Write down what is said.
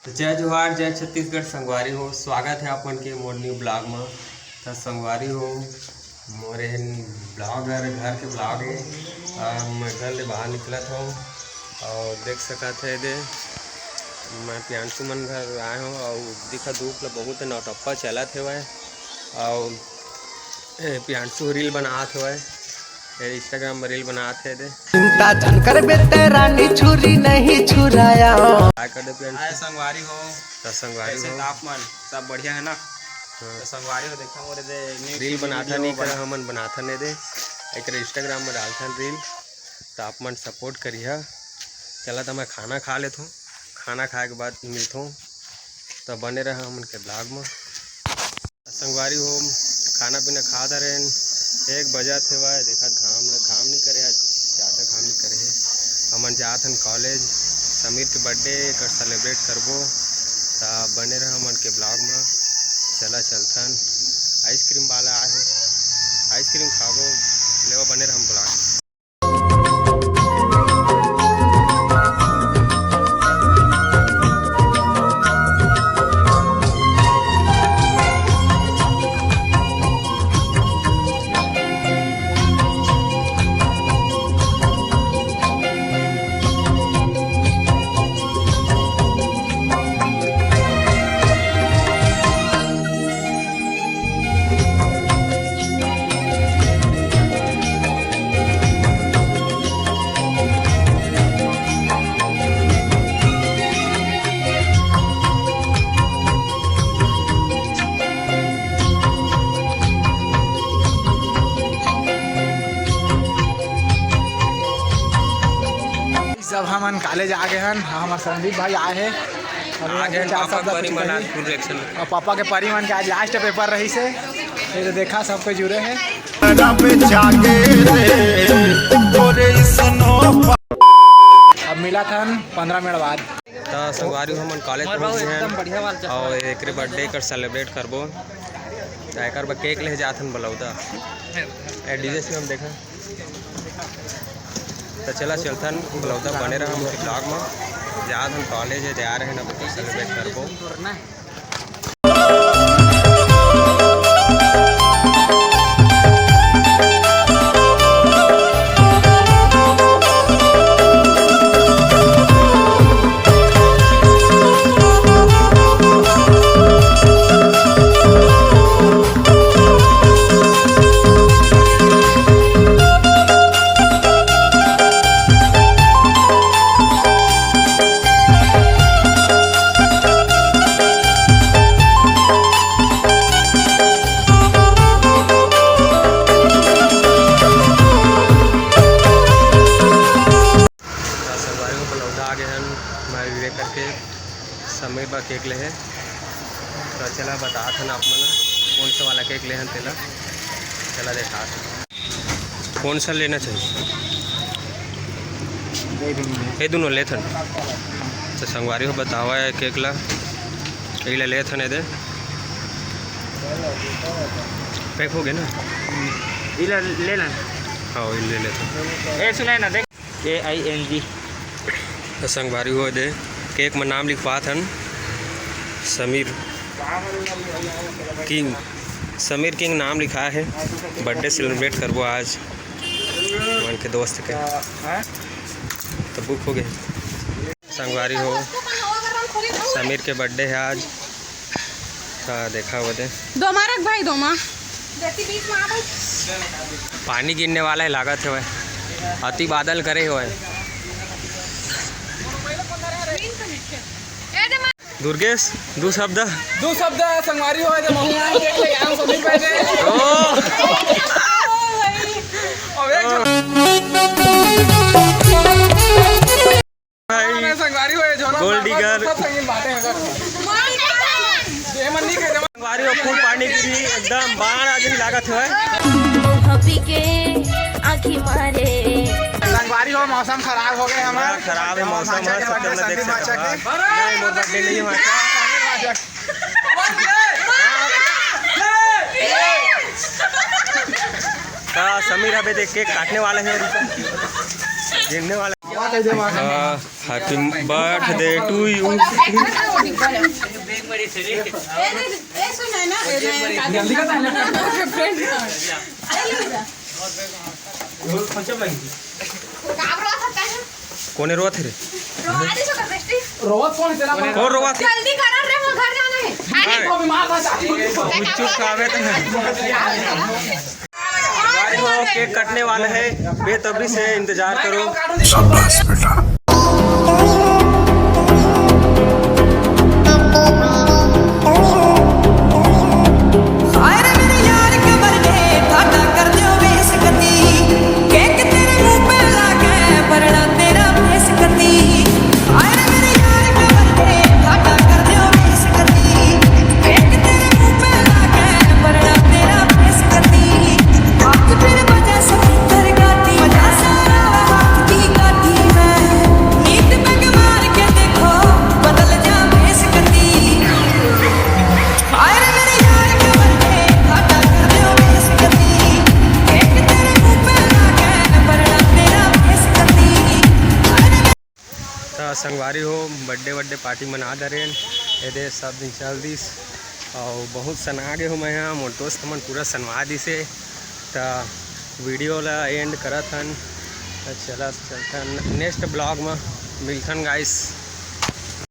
तो जय जोहार जय छत्तीसगढ़ संगवारी हो। स्वागत है अपन के मोर न्यू ब्लॉग में। तो संगवारी हो मोरे ब्लॉग घर के ब्लॉग है। मैं घर ले बाहर निकला था और देख सका थे दे मैं प्यांशु मन घर आए हूँ और दिखा धूप ल बहुत नौटप्पा चला थे वह और प्यांशु रील बनात हुआ इंस्टाग्राम में रील बनाते दे चिंता जानकर बेटे रानी छुरी नहीं छुराया काय कर दे प्यांशु संगवारी हो। तो संगवारी हो तापमान सब बढ़िया है ना। तो संगवारी हो देखा मोरे दे रील बनाता नहीं कर हमन बनाता नहीं दे एक इंस्टाग्राम में डालता रील। तो आप मन सपोर्ट करिए। चला तो मैं खाना खा लेता हूँ, खाना खाए के बाद मिलता हूँ। तो बने रहा हमन के ब्लॉग में। संगवारी हो खाना पीना खा रहे 1 बजा थे वह देखा घाम नहीं करे ज़्यादा घाम नहीं करे है। हमन जात हन कॉलेज समीर के बर्थडे कर सेलिब्रेट करबो। तो बने रहा हमन के ब्लॉग में। चलथन आइसक्रीम वाला आए है आइसक्रीम खाबो ले बने रहा हम ब्लॉग। सब हमन कॉलेज आ गए हन। हमारे संदीप भाई आए हैं और पापा के परी मन के आज लास्ट पेपर रही से ये तो देखा सबको जुड़े हैं। अब मिला था 15 मिनट बाद। तो संगवारी हमन कॉलेज पहुँच गए और एक बर्थडे कर सेलिब्रेट करबो। तो एक केक ले जाथन बलौदा डीजे से हम देखा। तो चलथन बलौदा बने रहा हम ब्लॉग में। जात हम कॉलेज है जा रहे हैं ना सेलिब्रेट करबो। करके समय बा केक ले है। तो चला बता था आप मन कौन सा वाला केक ले हन तेला चला देखा कौन सा लेना चाहिए ये दोनों ले थन। तो संगवारी हो बतावा है केक ला ले थन दे पैक हो गए ना ले लें। हाँ ले लेते ए सुनाई ना देख KING। तो संगवारी हो दे केक में नाम लिखवा थन समीर किंग नाम लिखा है। बर्थडे सेलिब्रेट करबो आज मन के दोस्त के। तो बुक हो गए। संगवारी हो समीर के बर्थडे है आज। तो देखा वो दे पानी गिरने वाला है लागत है वह अति बादल करे हुए। दुर्गेश दो शब्द संगवारी हो संगवारी हो गोल्डीगर संगवारी हो फुल पानी गिरी एकदम बाढ़ आ गई लागत है। संगवारी हो मौसम खराब हो गए हमारा खराब है मौसम है सब लोग देख सकते हैं। नहीं मोर बर्थडे नहीं हुआ था। समीर अबे देख केक काटने वाला है गिरने वाला। Happy birthday to you. कोने रोवा थे रे? कौन रोवा थे? जल्दी करो रे, वो घर जाना है। चुप कावे तो हो केक कटने वाला है, बेतबरी से इंतजार करो। शाबाश बेटा। संगवारी हो बर्थडे पार्टी मना दे रहे ये सब दिन चल दिस और बहुत सना गे हो मैं यहाँ मोर दोस्त मन पूरा सनवा दिसे तो वीडियो ला एंड करत हन। तो चलत चलतन नेक्स्ट ब्लॉग में मिलथन गाइस।